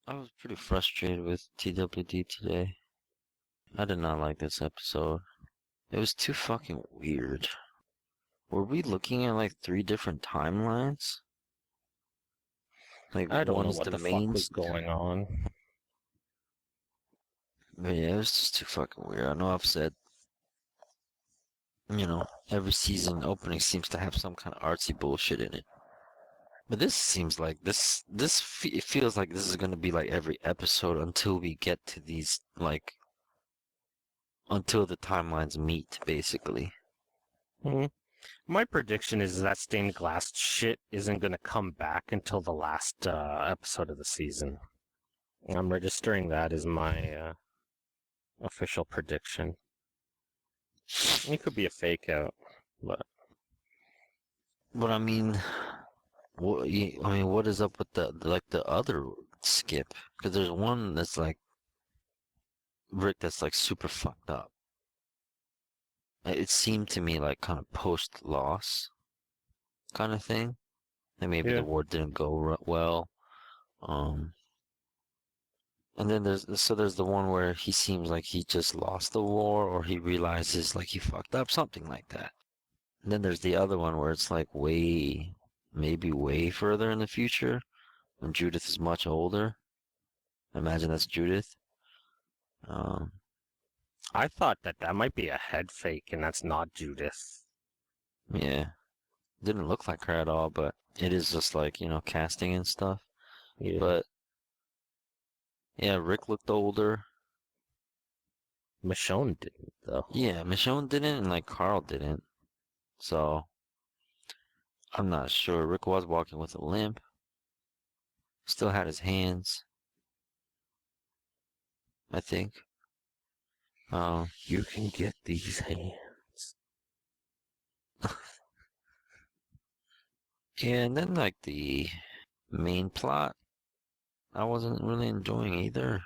I was pretty frustrated with TWD today. I did not like this episode. It was too fucking weird. Were we looking at like three different timelines? Like I don't know one's what the the fuck main. was going on. But yeah, it was just too fucking weird. I know I've said, every season opening seems to have some kind of artsy bullshit in it. But this seems like it feels like this is gonna be like every episode until we get to these like until the timelines meet, basically. Hmm. My prediction is that stained glass shit isn't going to come back until the last episode of the season. I'm registering that as my official prediction. It could be a fake out, but But I mean, what is up with the other skip? Because there's one that's like Rick that's like super fucked up. It seemed to me like kind of post loss kind of thing. And maybe the yeah. war didn't go well. Um, and then there's the one where he seems like he just lost the war, or he realizes like he fucked up, something like that. And then there's the other one where it's like maybe way further in the future when Judith is much older. Imagine that's Judith. Um, I thought that might be a head fake, and that's not Judith. yeah, didn't look like her at all, but it is just like, casting and stuff. Yeah. But yeah, Rick looked older. Michonne didn't, though. Yeah, Michonne didn't, and like Carl didn't. So I'm not sure. Rick was walking with a limp. Still had his hands, I think. Um, You can get these hands. yeah, and then like the main plot, I wasn't really enjoying either.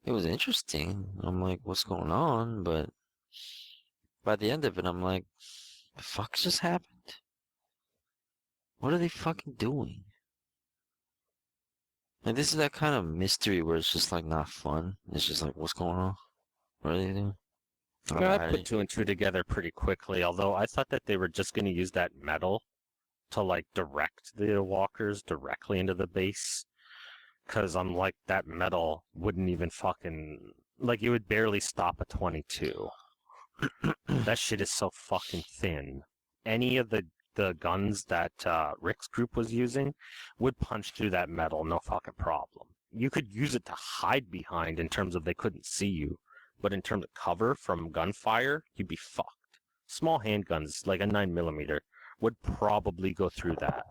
It was interesting. I'm like, what's going on? But by the end of it, I'm like, the fuck just happened? What are they fucking doing? Like, this is that kind of mystery where it's just like not fun. It's just like, what's going on? What are they doing? I put two and two together pretty quickly, although I thought that they were just going to use that metal to like direct the walkers directly into the base. Because I'm like, that metal wouldn't even fucking. Like, it would barely stop a 22. That shit is so fucking thin. Any of the guns that Rick's group was using would punch through that metal, no fucking problem. You could use it to hide behind in terms of they couldn't see you, but in terms of cover from gunfire, you'd be fucked. Small handguns, like a 9mm, would probably go through that.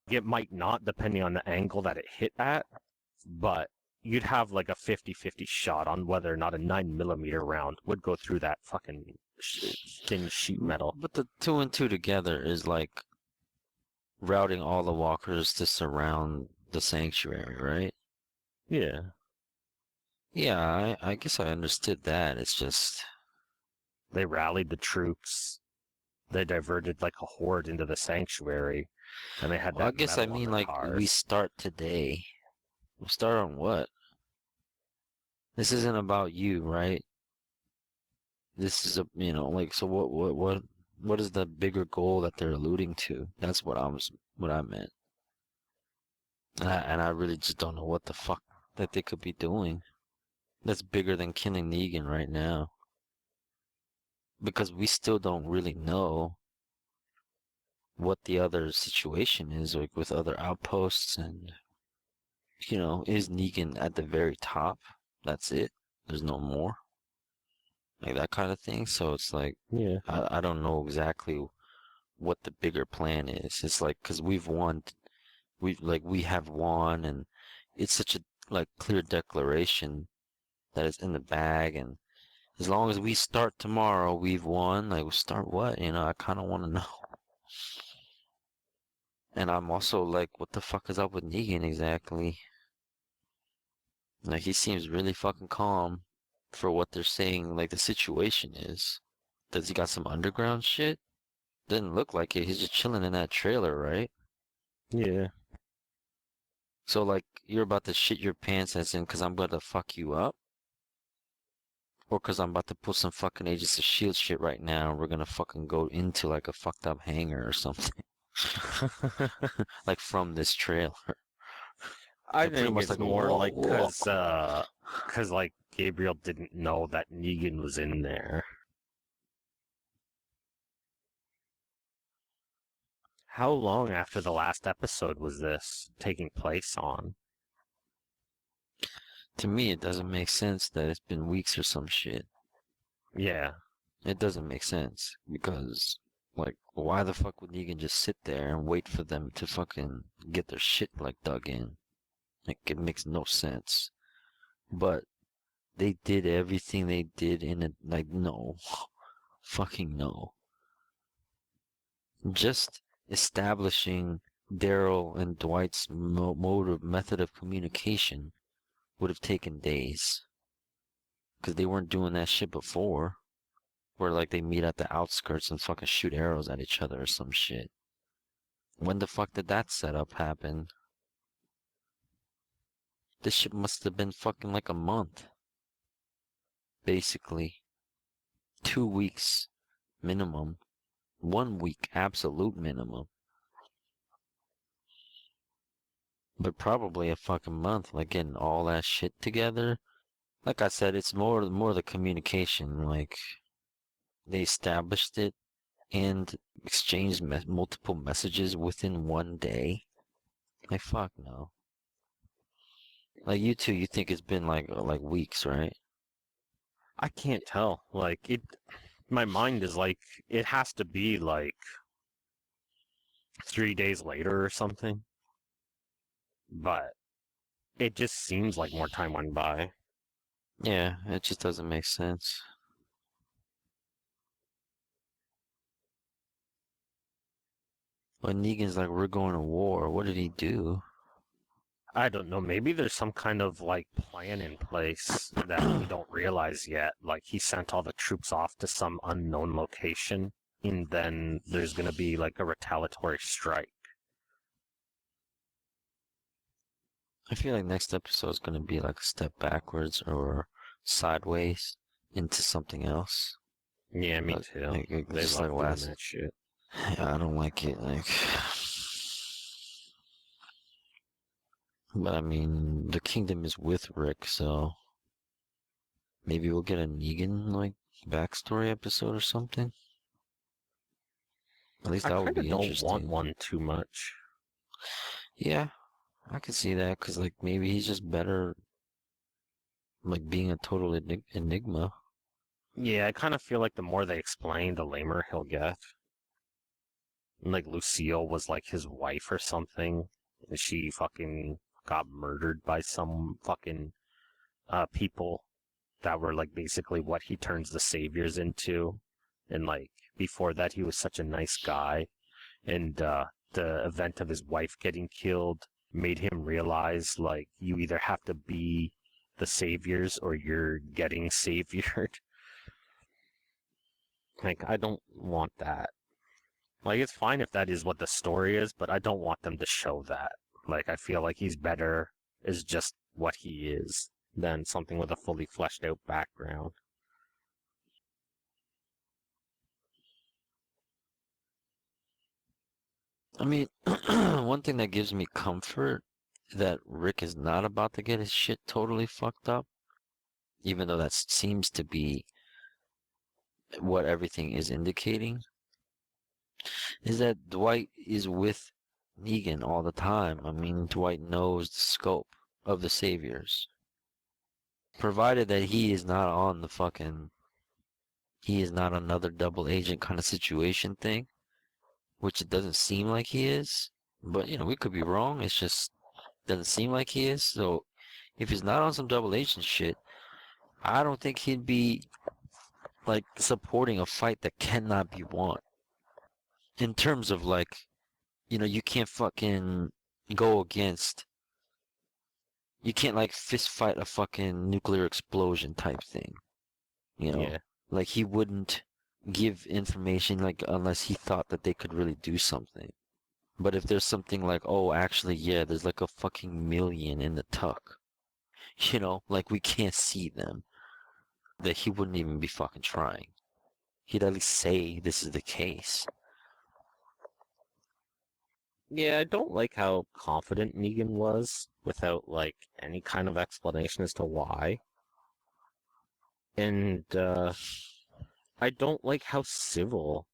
It might not, depending on the angle that it hit at, but you'd have like a 50-50 shot on whether or not a 9mm round would go through that fucking thin sheet metal. But the two and two together is like routing all the walkers to surround the sanctuary, right? Yeah. Yeah, I guess I understood that. It's just, They rallied the troops. They diverted like a horde into the sanctuary, and they had well, I that guess I metal on mean the like we cars. start today. We start on what? This isn't about you, right? This is like, so what is the bigger goal that they're alluding to? That's what I meant. And I really just don't know what the fuck that they could be doing. That's bigger than killing Negan right now. Because we still don't really know what the other situation is, like with other outposts and, is Negan at the very top? That's it? There's no more? Like that kind of thing. So it's like, Yeah. I don't know exactly what the bigger plan is. It's like, because we've won, we have won, and it's such a like clear declaration that it's in the bag, and as long as we start tomorrow, we've won. Like, we start what? I kind of want to know. And I'm also like, what the fuck is up with Negan exactly? Like, he seems really fucking calm for what they're saying, like, the situation is. Does he got some underground shit? Didn't look like it. He's just chilling in that trailer, right? Yeah. So, like, you're about to shit your pants as in because I'm about to fuck you up? Or because I'm about to pull some fucking Agents of S.H.I.E.L.D. shit right now and we're gonna fucking go into, like, a fucked up hangar or something. Like, from this trailer. I They're pretty think much it's like, more whoa, like whoa. cause like Gabriel didn't know that Negan was in there. How long after the last episode was this taking place on? To me, it doesn't make sense that it's been weeks or some shit. Yeah. It doesn't make sense because, like, why the fuck would Negan just sit there and wait for them to fucking get their shit, like, dug in? Like, it makes no sense. But they did everything they did in it, like, no. Fucking no. Just establishing Daryl and Dwight's method of communication would have taken days. Because they weren't doing that shit before. Where, like, they meet at the outskirts and fucking shoot arrows at each other or some shit. When the fuck did that setup happen? This shit must have been fucking like a month. Basically. 2 weeks minimum. 1 week absolute minimum. But probably a fucking month, like getting all that shit together. Like I said, it's more the communication. Like they established it and exchanged multiple messages within 1 day. Like fuck no. Like you two, you think it's been like weeks, right? I can't tell. Like it my mind is like it has to be like 3 days later or something. But it just seems like more time went by. Yeah, it just doesn't make sense. But Negan's like, we're going to war. What did he do? I don't know. Maybe there's some kind of like plan in place that we don't realize yet. Like he sent all the troops off to some unknown location, and then there's gonna be like a retaliatory strike. I feel like next episode is going to be like a step backwards or sideways into something else. Yeah, me too. Like, They just love like doing last. that shit. I don't like it. Like, but I mean, the kingdom is with Rick, so maybe we'll get a Negan like backstory episode or something. At least I that would kind of be don't want interesting. one too much. Yeah, I could see that because like maybe he's just better, like being a total enigma. Yeah, I kind of feel like the more they explain, the lamer he'll get. Like Lucille was like his wife or something, and she fucking got murdered by some fucking people that were like basically what he turns the saviors into. And like before that, he was such a nice guy, and the event of his wife getting killed made him realize like you either have to be the saviors or you're getting saviored. Like I don't want that. Like it's fine if that is what the story is, but I don't want them to show that. Like I feel like he's better as just what he is than something with a fully fleshed out background. I mean, one thing that gives me comfort that Rick is not about to get his shit totally fucked up, even though that seems to be what everything is indicating, is that Dwight is with Negan all the time. I mean, Dwight knows the scope of the Saviors. Provided that he is not on the fucking, he is not another double agent kind of situation thing, which it doesn't seem like he is. But, you know, we could be wrong. It's just doesn't seem like he is. So if he's not on some double agent shit, I don't think he'd be like supporting a fight that cannot be won. In terms of like, you know, you can't fucking go against, you can't like fist fight a fucking nuclear explosion type thing. You know, Yeah. like he wouldn't give information like unless he thought that they could really do something. But if there's something like, oh, actually, yeah, there's like a fucking million in the tuck, like we can't see them, that he wouldn't even be fucking trying. He'd at least say this is the case. Yeah, I don't like how confident Negan was without like any kind of explanation as to why. And I don't like how civil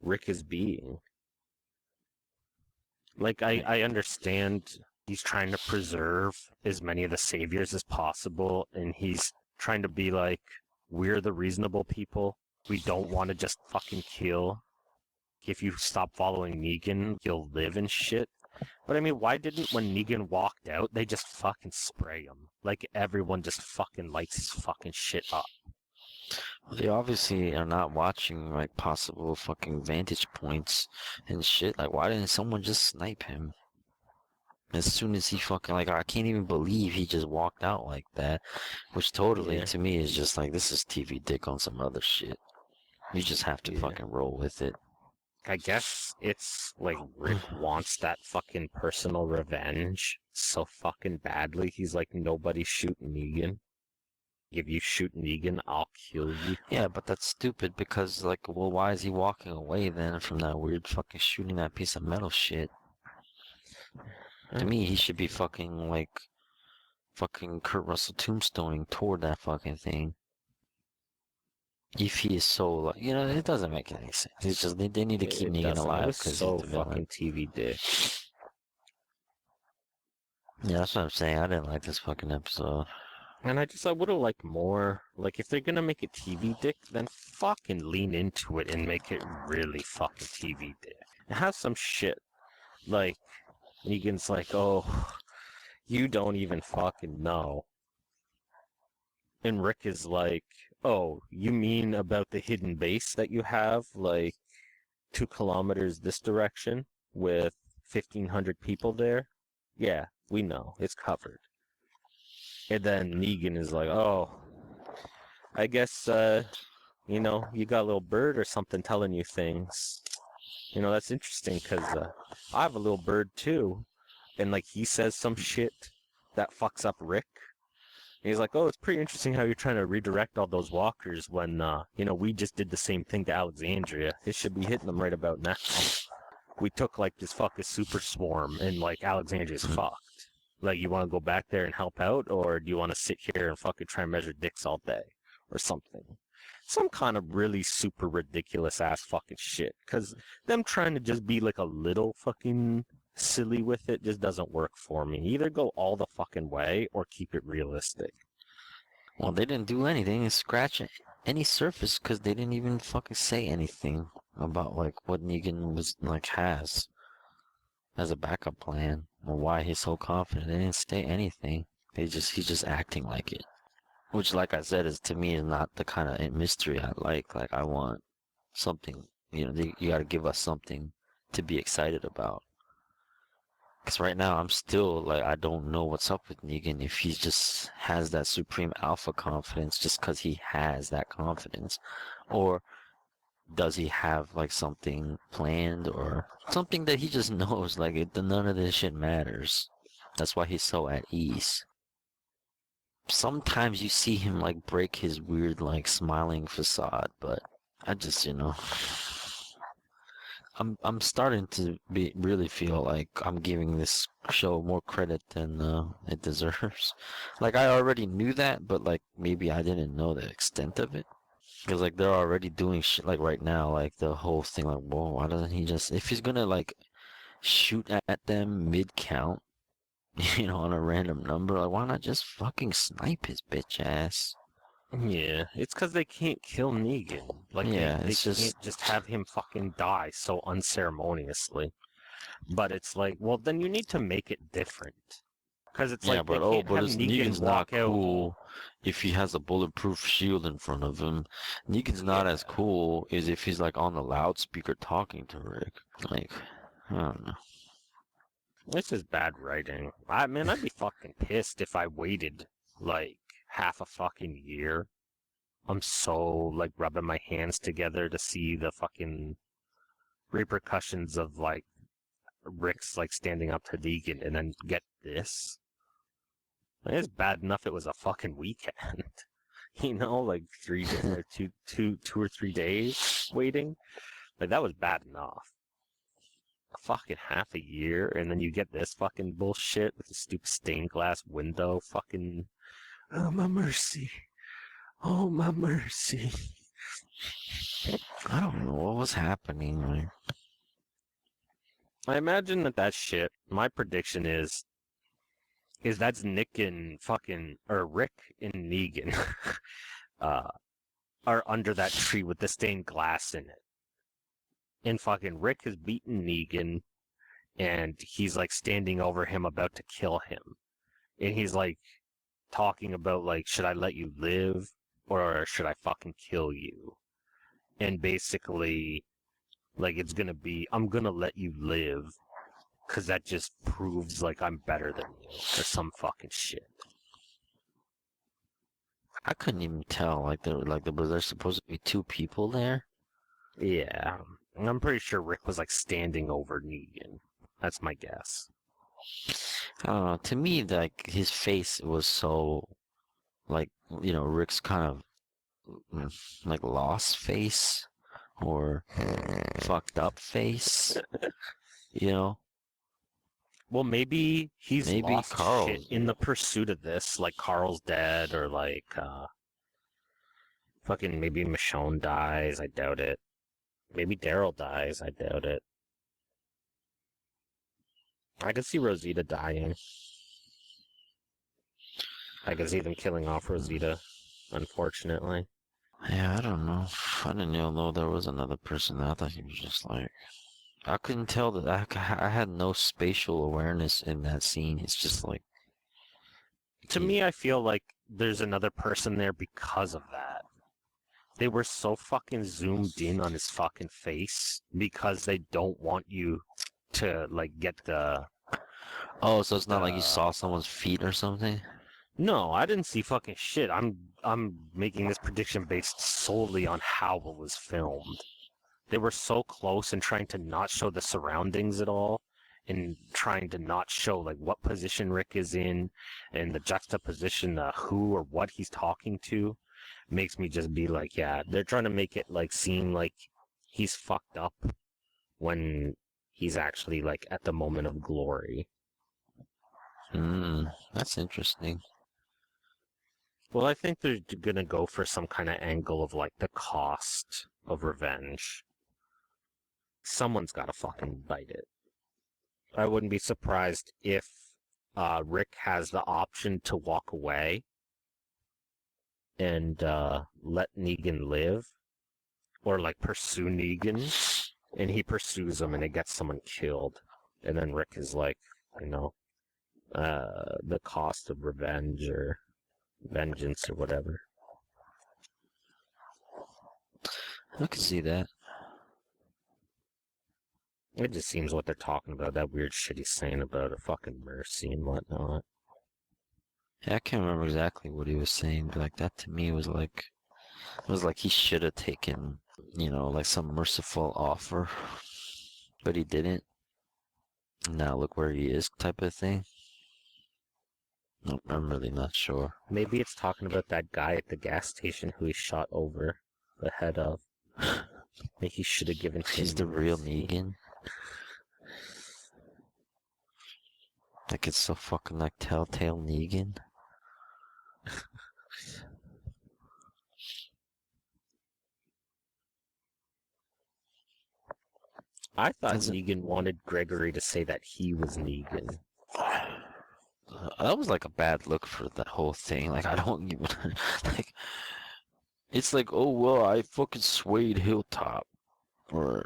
Rick is being. Like I understand he's trying to preserve as many of the saviors as possible, and he's trying to be like, we're the reasonable people. We don't want to just fucking kill. If you stop following Negan, you'll live and shit. But I mean, why didn't, when Negan walked out, they just fucking spray him? Like, everyone just fucking lights his fucking shit up. They obviously are not watching, like, possible fucking vantage points and shit. Like, why didn't someone just snipe him? As soon as he fucking, like, I can't even believe he just walked out like that. Which totally, to me, is just like, this is TV dick on some other shit. You just have to fucking roll with it. I guess it's like Rick wants that fucking personal revenge so fucking badly. He's like, nobody shoot Negan. If you shoot Negan, I'll kill you. Yeah, but that's stupid because, like, well, why is he walking away then from that weird fucking shooting that piece of metal shit? To me, he should be fucking, like, fucking Kurt Russell tombstoning toward that fucking thing. If he is so, like, it doesn't make any sense. It's just, they need to keep Negan alive because so he's the fucking TV dick. Yeah, that's what I'm saying. I didn't like this fucking episode. And I would have liked more. Like, if they're gonna make a TV dick, then fucking lean into it and make it really fucking TV dick. And have some shit. Like, Negan's like, oh, you don't even fucking know. And Rick is like, oh, you mean about the hidden base that you have, like, 2 kilometers this direction with 1,500 people there? Yeah, we know. It's covered. And then Negan is like, oh, I guess, you got a little bird or something telling you things. That's interesting because I have a little bird too. And, like, he says some shit that fucks up Rick. And he's like, oh, it's pretty interesting how you're trying to redirect all those walkers when, we just did the same thing to Alexandria. It should be hitting them right about now. We took, like, this fucking super swarm and, like, Alexandria's fucked. Like, you want to go back there and help out, or do you want to sit here and fucking try and measure dicks all day? Or something. Some kind of really super ridiculous ass fucking shit. Because them trying to just be like a little fucking silly with it just doesn't work for me. Either go all the fucking way or keep it realistic. Well, they didn't do anything and scratch any surface because they didn't even fucking say anything about, like, what Negan was, like, has as a backup plan or why he's so confident. They didn't say anything. He's just acting like it. Which, like I said, to me is not the kind of mystery I like. Like, I want something, you gotta give us something to be excited about. Because right now, I'm still, like, I don't know what's up with Negan, if he just has that supreme alpha confidence just because he has that confidence. Or does he have, like, something planned or something that he just knows, like, none of this shit matters. That's why he's so at ease. Sometimes you see him, like, break his weird, like, smiling facade, but I just, I'm starting to really feel like I'm giving this show more credit than it deserves. Like, I already knew that, but, like, maybe I didn't know the extent of it. Because, like, they're already doing shit, like, right now, like, the whole thing, like, whoa, why doesn't he just, if he's gonna, like, shoot at them mid-count, on a random number, like, why not just fucking snipe his bitch ass? Yeah, it's because they can't kill Negan. Like, yeah, they can't just have him fucking die so unceremoniously. But it's like, well, then you need to make it different. Because it's like, but Negan's not cool if he has a bulletproof shield in front of him. Negan's not as cool as if he's, like, on the loudspeaker talking to Rick. Like, I don't know. This is bad writing. I'd be fucking pissed if I waited, like, half a fucking year. I'm so, like, rubbing my hands together to see the fucking repercussions of, like, Rick's like standing up to Negan, and then get this. Like, it's bad enough it was a fucking weekend. You know, like 3 days or two or 3 days waiting. Like that was bad enough. A fucking half a year, and then you get this fucking bullshit with the stupid stained glass window. Fucking, oh my mercy, oh my mercy. I don't know what was happening. Like, I imagine that shit. My prediction is that's Nick and fucking or Rick and Negan, are under that tree with the stained glass in it. And fucking Rick has beaten Negan, and he's like standing over him about to kill him. And he's like talking about like, should I let you live or should I fucking kill you? And basically, like it's gonna be, I'm gonna let you live because that just proves like I'm better than you or some fucking shit. I couldn't even tell. Was there supposed to be 2 people there? Yeah, I'm pretty sure Rick was like standing over Negan. That's my guess. I don't know. To me, like his face was so, like Rick's kind of like lost face or fucked up face. Well, maybe he's lost Carl's shit in the pursuit of this. Like Carl's dead, or like fucking maybe Michonne dies. I doubt it. Maybe Daryl dies. I doubt it. I could see Rosita dying. I could see them killing off Rosita, unfortunately. Yeah, I don't know. I didn't even know there was another person. I thought he was just like... I couldn't tell that. I had no spatial awareness in that scene. It's just like... To me, I feel like there's another person there because of that. They were so fucking zoomed in on his fucking face because they don't want you to, like, get the... Oh, so it's not like you saw someone's feet or something? No, I didn't see fucking shit. I'm making this prediction based solely on how it was filmed. They were so close and trying to not show the surroundings at all, and trying to not show like what position Rick is in, and the juxtaposition who or what he's talking to, makes me just be like, yeah, they're trying to make it like seem like he's fucked up when he's actually like at the moment of glory. That's interesting. Well, I think they're gonna go for some kind of angle of like the cost of revenge. Someone's gotta fucking bite it. I wouldn't be surprised if Rick has the option to walk away and let Negan live, or like pursue Negan, and he pursues him and it gets someone killed, and then Rick is like, the cost of revenge or vengeance or whatever. I could see that. It just seems what they're talking about, that weird shit he's saying about a fucking mercy and whatnot. Yeah, I can't remember exactly what he was saying, but like that to me was like he should have taken, like some merciful offer, but he didn't. Now look where he is, type of thing. Nope, I'm really not sure. Maybe it's talking about that guy at the gas station who he shot over the head of. Maybe he should have given him. He's the real Negan. Like it's so fucking like Telltale Negan. I thought Negan wanted Gregory to say that he was Negan. That was like a bad look for the whole thing. Like I don't even like. It's like, oh well, I fucking swayed Hilltop, or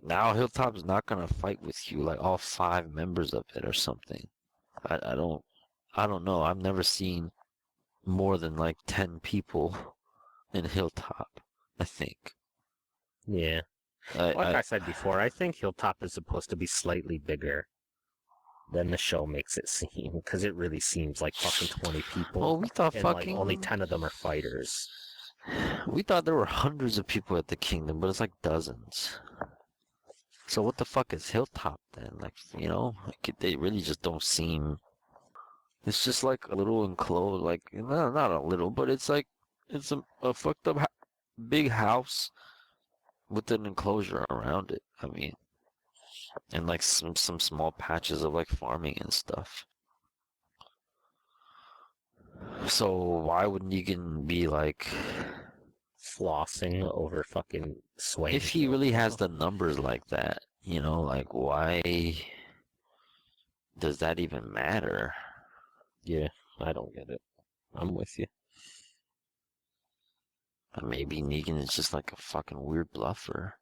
now Hilltop's not gonna fight with you, like all 5 members of it or something. I don't know. I've never seen more than like 10 people in Hilltop, I think. Yeah. Like I said before, I think Hilltop is supposed to be slightly bigger than the show makes it seem, because it really seems like fucking 20 people. Well, we thought and fucking... like only 10 of them are fighters. We thought there were hundreds of people at the Kingdom, but it's like dozens. So what the fuck is Hilltop then? Like, you know, like they really just don't seem. It's just like a little enclosed, like not a little, but it's like it's a fucked up big house with an enclosure around it. I mean, and like some small patches of like farming and stuff. So why would Negan be like, flossing over fucking Swain? if he really has the numbers like that, you know, like why does that even matter? Yeah, I don't get it. I'm with you. Maybe Negan is just like a fucking weird bluffer.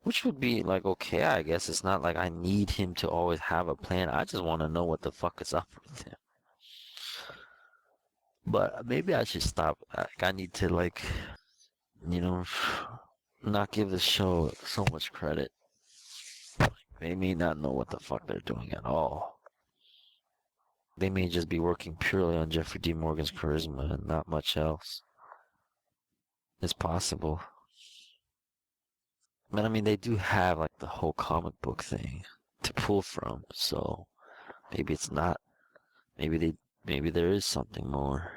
Which would be like okay, I guess. It's not like I need him to always have a plan. I just want to know what the fuck is up with him. But maybe I should stop. Like, I need to like, you know, not give the show so much credit. Like, they may not know what the fuck they're doing at all. They may just be working purely on Jeffrey D. Morgan's charisma and not much else. It's possible. But I mean, they do have like the whole comic book thing to pull from, so maybe it's not. Maybe there is something more.